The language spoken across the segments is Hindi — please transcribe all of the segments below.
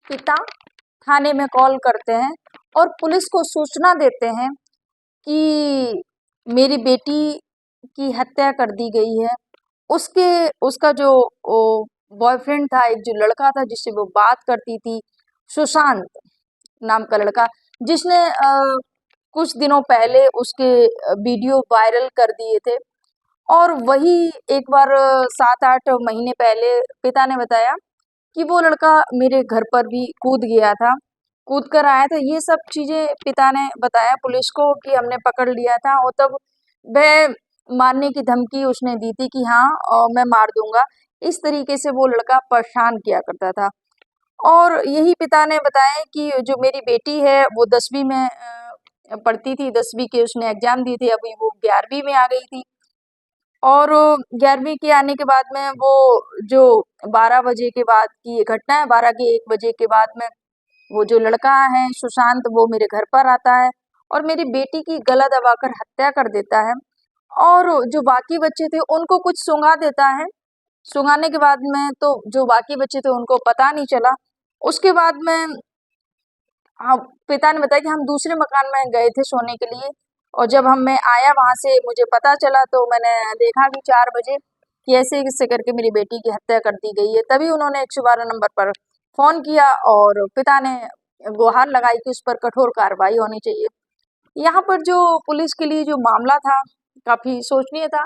पिता थाने में कॉल करते हैं और पुलिस को सूचना देते हैं कि मेरी बेटी की हत्या कर दी गई है। उसके उसका जो बॉयफ्रेंड था, एक जो लड़का था जिससे वो बात करती थी, सुशांत नाम का लड़का, जिसने कुछ दिनों पहले उसके वीडियो वायरल कर दिए थे। और वही एक बार 7-8 महीने पहले पिता ने बताया कि वो लड़का मेरे घर पर भी कूद गया था, कूद कर आया था। ये सब चीज़ें पिता ने बताया पुलिस को कि हमने पकड़ लिया था, और तब वह मारने की धमकी उसने दी थी कि हाँ मैं मार दूंगा। इस तरीके से वो लड़का परेशान किया करता था। और यही पिता ने बताया कि जो मेरी बेटी है वो 10वीं में पढ़ती थी, 10वीं के उसने एग्जाम दिए थे, अभी वो 11वीं में आ गई थी। और 11वीं के आने के बाद में वो जो 12 बजे के बाद की ये घटना है, 12 के 1 बजे के बाद में वो जो लड़का है सुशांत, वो मेरे घर पर आता है और मेरी बेटी की गला दबाकर हत्या कर देता है। और जो बाकी बच्चे थे उनको कुछ सुंघा देता है। सुंघाने के बाद में तो जो बाकी बच्चे थे उनको पता नहीं चला। उसके बाद में हाँ, पिता ने बताया कि हम दूसरे मकान में गए थे सोने के लिए, और जब मैं आया वहां से मुझे पता चला तो मैंने देखा कि 4 बजे कि ऐसे किससे करके मेरी बेटी की हत्या कर दी गई है। तभी उन्होंने 112 नंबर पर फोन किया और पिता ने गुहार लगाई कि उस पर कठोर कार्रवाई होनी चाहिए। यहाँ पर जो पुलिस के लिए जो मामला था काफी शोचनीय था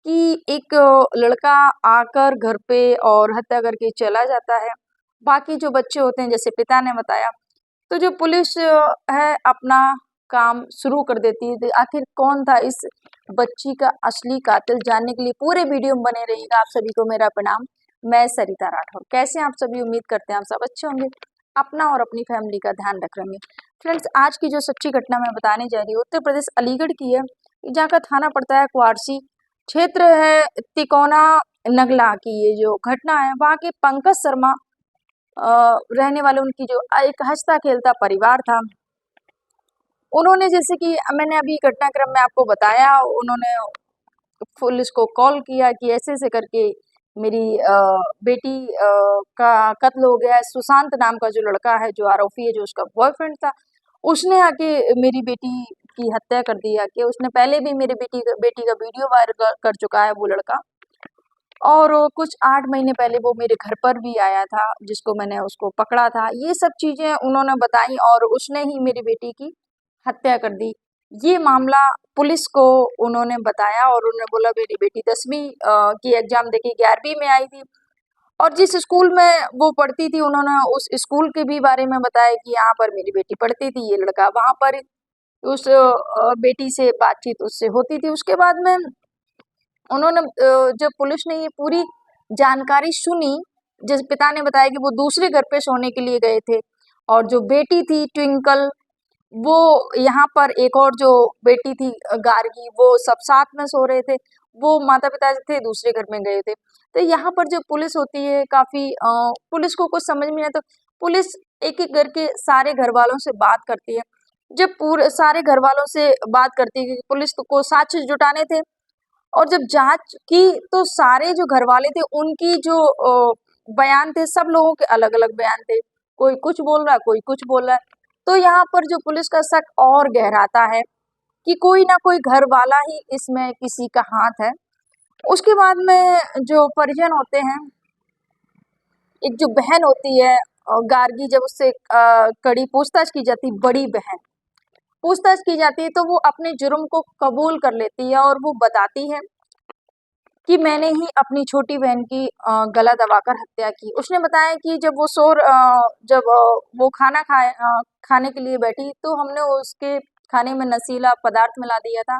कि एक लड़का आकर घर पे और हत्या करके चला जाता है। बाकी जो बच्चे होते हैं, जैसे पिता ने बताया, तो जो पुलिस है अपना काम शुरू कर देती है। आखिर कौन था इस बच्ची का असली कातिल, जानने के लिए पूरे वीडियो में बने रहिएगा। आप सभी को मेरा प्रणाम। मैं सरिता राठौर। कैसे हैं आप सभी? उम्मीद करते हैं आप सब अच्छे होंगे, अपना और अपनी फैमिली का ध्यान रख रहे हैं। फ्रेंड्स, आज की जो सच्ची घटना मैं बताने जा रही हूँ उत्तर प्रदेश अलीगढ़ की है, जहाँ का थाना पड़ता है कुआरसी, क्षेत्र है तिकोना नगला की। ये जो घटना है वहाँ के पंकज शर्मा रहने वाले, उनकी जो एक हंसता खेलता परिवार था। उन्होंने, जैसे कि मैंने अभी घटनाक्रम में आपको बताया, उन्होंने पुलिस को कॉल किया कि ऐसे ऐसे करके मेरी बेटी का कत्ल हो गया है। सुशांत नाम का जो लड़का है, जो आरोपी है, जो उसका बॉयफ्रेंड था, उसने आके मेरी बेटी की हत्या कर दी। आके उसने पहले भी मेरी बेटी का वीडियो वायरल कर चुका है वो लड़का। और कुछ 8 महीने पहले वो मेरे घर पर भी आया था, जिसको मैंने उसको पकड़ा था। ये सब चीज़ें उन्होंने बताई और उसने ही मेरी बेटी की हत्या कर दी। ये मामला पुलिस को उन्होंने बताया और उन्होंने बोला मेरी बेटी 10वीं की एग्जाम देके 11वीं में आई थी, और जिस स्कूल में वो पढ़ती थी उन्होंने उस स्कूल के भी बारे में बताया कि यहाँ पर मेरी बेटी पढ़ती थी। ये लड़का वहाँ पर उस बेटी से बातचीत उससे होती थी। उसके बाद में उन्होंने जब पुलिस ने ये पूरी जानकारी सुनी, जैसे पिता ने बताया कि वो दूसरे घर पे सोने के लिए गए थे, और जो बेटी थी ट्विंकल, वो यहाँ पर एक और जो बेटी थी गार्गी, वो सब साथ में सो रहे थे। वो माता पिता थे दूसरे घर में गए थे। तो यहाँ पर जो पुलिस होती है काफी पुलिस को कुछ समझ में नहीं, तो पुलिस एक एक करके सारे घर वालों से बात करती है। जब पूरे सारे घर वालों से बात करती है, क्योंकि पुलिस को साक्ष्य जुटाने थे, और जब जांच की तो सारे जो घर वाले थे उनकी जो बयान थे, सब लोगों के अलग अलग बयान थे। कोई कुछ बोल रहा है, कोई कुछ बोल रहा है। तो यहाँ पर जो पुलिस का शक और गहराता है कि कोई ना कोई घर वाला ही इसमें किसी का हाथ है। उसके बाद में जो परिजन होते हैं, एक जो बहन होती है गार्गी, जब उससे कड़ी पूछताछ की जाती, बड़ी बहन पूछताछ की जाती है, तो वो अपने जुर्म को कबूल कर लेती है और वो बताती है कि मैंने ही अपनी छोटी बहन की गला दबाकर हत्या की। उसने बताया कि जब वो जब वो खाने के लिए बैठी, तो हमने उसके खाने में नशीला पदार्थ मिला दिया था,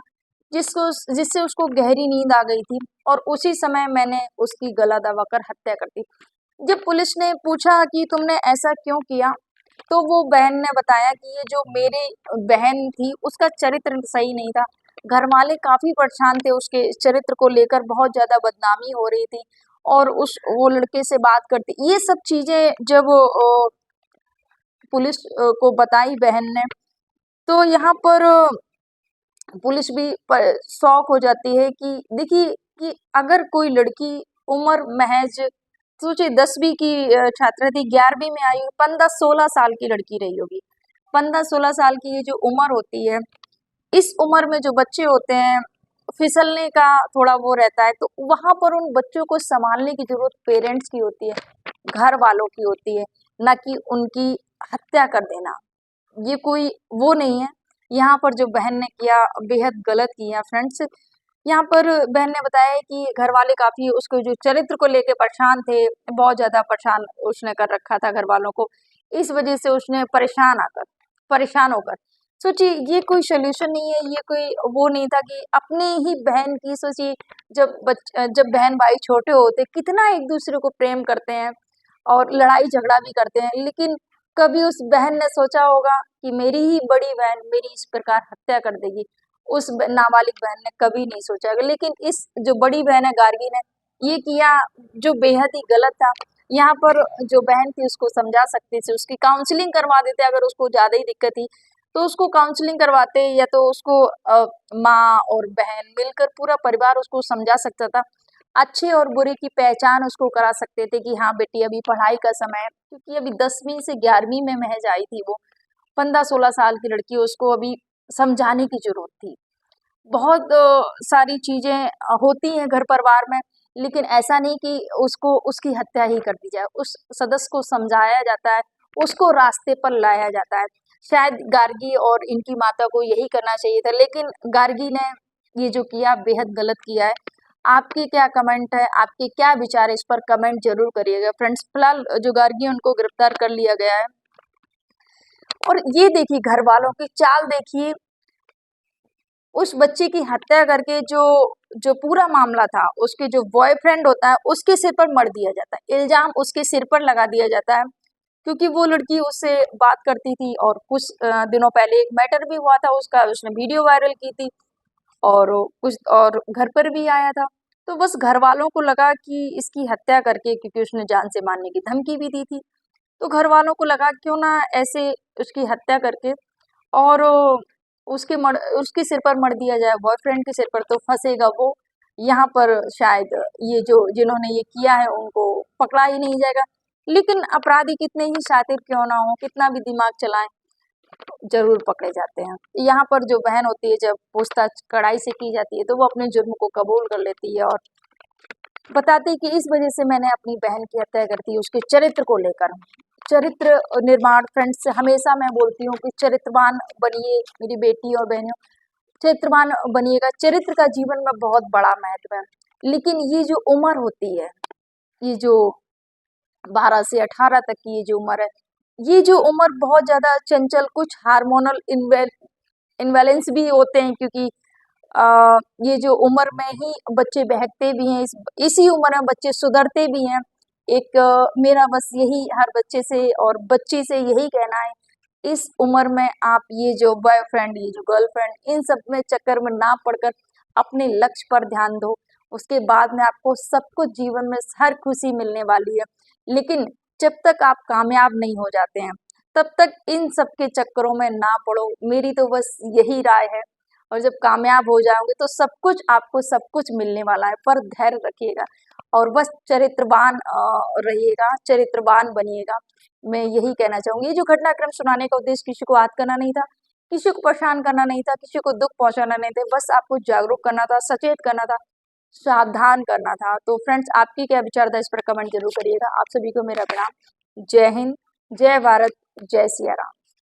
जिससे उसको गहरी नींद आ गई थी, और उसी समय मैंने उसकी गला दबाकर हत्या कर दी। जब पुलिस ने पूछा कि तुमने ऐसा क्यों किया, तो वो बहन ने बताया कि ये जो मेरी बहन थी उसका चरित्र सही नहीं था। घर वाले काफी परेशान थे, उसके चरित्र को लेकर बहुत ज्यादा बदनामी हो रही थी, और वो लड़के से बात करती। ये सब चीजें जब पुलिस को बताई बहन ने, तो यहाँ पर पुलिस भी शौक हो जाती है कि देखिए कि अगर कोई लड़की उम्र महज सोचिए 10वीं की छात्रा थी, 11वीं में आई, 15-16 साल की लड़की रही होगी। 15-16 साल की ये जो उम्र होती है, इस उम्र में जो बच्चे होते हैं, फिसलने का थोड़ा वो रहता है, तो वहां पर उन बच्चों को संभालने की जरूरत पेरेंट्स की होती है, घर वालों की होती है, ना कि उनकी हत्या कर देना। ये कोई वो नहीं है। यहाँ पर जो बहन ने किया बेहद गलत किया फ्रेंड्स। यहाँ पर बहन ने बताया है कि घर वाले काफी उसको जो चरित्र को लेके परेशान थे, बहुत ज्यादा परेशान उसने कर रखा था घर वालों को। इस वजह से उसने परेशान होकर सोचिए, ये कोई सोल्यूशन नहीं है, ये कोई वो नहीं था कि अपने ही बहन की सोचिए, जब बहन भाई छोटे होते कितना एक दूसरे को प्रेम करते हैं और लड़ाई झगड़ा भी करते हैं, लेकिन कभी उस बहन ने सोचा होगा कि मेरी ही बड़ी बहन मेरी इस प्रकार हत्या कर देगी? उस नाबालिग बहन ने कभी नहीं सोचा होगा। लेकिन इस जो बड़ी बहन है गार्गी ने ये किया, जो बेहद ही गलत था। यहाँ पर जो बहन थी उसको समझा सकते थे, उसकी काउंसलिंग करवा देते, अगर उसको ज्यादा ही दिक्कत थी तो उसको काउंसलिंग करवाते, या तो उसको माँ और बहन मिलकर पूरा परिवार उसको समझा सकता था, अच्छे और बुरे की पहचान उसको करा सकते थे कि हाँ बेटी अभी पढ़ाई का समय है, क्योंकि अभी 10वीं से 11वीं में महज आई थी वो, 15-16 साल की लड़की, उसको अभी समझाने की जरूरत थी। बहुत सारी चीजें होती हैं घर परिवार में, लेकिन ऐसा नहीं कि उसको उसकी हत्या ही कर दी जाए। उस सदस्य को समझाया जाता है, उसको रास्ते पर लाया जाता है। शायद गार्गी और इनकी माता को यही करना चाहिए था, लेकिन गार्गी ने ये जो किया बेहद गलत किया है। आपकी क्या कमेंट है, आपके क्या विचार है, इस पर कमेंट जरूर करिएगा फ्रेंड्स। फिलहाल जो गार्गी है उनको गिरफ्तार कर लिया गया है। और ये देखिए घर वालों की चाल देखिए, उस बच्चे की हत्या करके जो जो पूरा मामला था, उसके जो बॉयफ्रेंड होता है उसके सिर पर मर दिया जाता है, इल्जाम उसके सिर पर लगा दिया जाता है, क्योंकि वो लड़की उससे बात करती थी और कुछ दिनों पहले एक मैटर भी हुआ था उसका, उसने वीडियो वायरल की थी और कुछ और घर पर भी आया था। तो बस घर वालों को लगा कि इसकी हत्या करके, क्योंकि उसने जान से मारने की धमकी भी दी थी, तो घर वालों को लगा क्यों ना ऐसे उसकी हत्या करके और उसके सिर पर मर दिया जाए, बॉयफ्रेंड के सिर पर तो फंसेगा वो। यहाँ पर शायद ये जो जिन्होंने ये किया है उनको पकड़ा ही नहीं जाएगा, लेकिन अपराधी कितने ही शातिर क्यों ना हो, कितना भी दिमाग चलाएं, जरूर पकड़े जाते हैं। यहाँ पर जो बहन होती है, जब पूछताछ कड़ाई से की जाती है तो वो अपने जुर्म को कबूल कर लेती है और बताती है कि इस वजह से मैंने अपनी बहन की हत्या कर दी, उसके चरित्र को लेकर। चरित्र निर्माण फ्रेंड्स, हमेशा मैं बोलती हूँ कि चरित्रवान बनिए मेरी बेटी और बहनों, चरित्रवान बनिएगा। चरित्र का जीवन में बहुत बड़ा महत्व है, लेकिन ये जो उम्र होती है, ये जो 12 से 18 तक की ये जो उम्र है, ये जो उम्र बहुत ज्यादा चंचल, कुछ हार्मोनल इनबैलेंस भी होते हैं, क्योंकि ये जो उम्र में ही बच्चे बहकते भी हैं, इसी उम्र में बच्चे सुधरते भी हैं। एक मेरा बस यही हर बच्चे से और बच्ची से यही कहना है, इस उम्र में आप ये जो बॉयफ्रेंड, ये जो गर्लफ्रेंड, इन सब में चक्कर में ना पड़कर अपने लक्ष्य पर ध्यान दो। उसके बाद में आपको सब कुछ जीवन में हर खुशी मिलने वाली है, लेकिन जब तक आप कामयाब नहीं हो जाते हैं तब तक इन सब के चक्करों में ना पड़ो, मेरी तो बस यही राय है। और जब कामयाब हो जाओगे तो सब कुछ आपको सब कुछ मिलने वाला है, पर धैर्य रखिएगा और बस चरित्रवान रहिएगा, चरित्रवान बनिएगा। मैं यही कहना चाहूंगी। ये जो घटनाक्रम सुनाने का उद्देश्य किसी को याद करना नहीं था, किसी को परेशान करना नहीं था, किसी को दुख पहुंचाना नहीं था, बस आपको जागरूक करना था, सचेत करना था, सावधान करना था। तो फ्रेंड्स, आपकी क्या विचार था इस पर कमेंट जरूर करिएगा। आप सभी को मेरा प्रणाम। जय हिंद, जय भारत, जय सिया राम।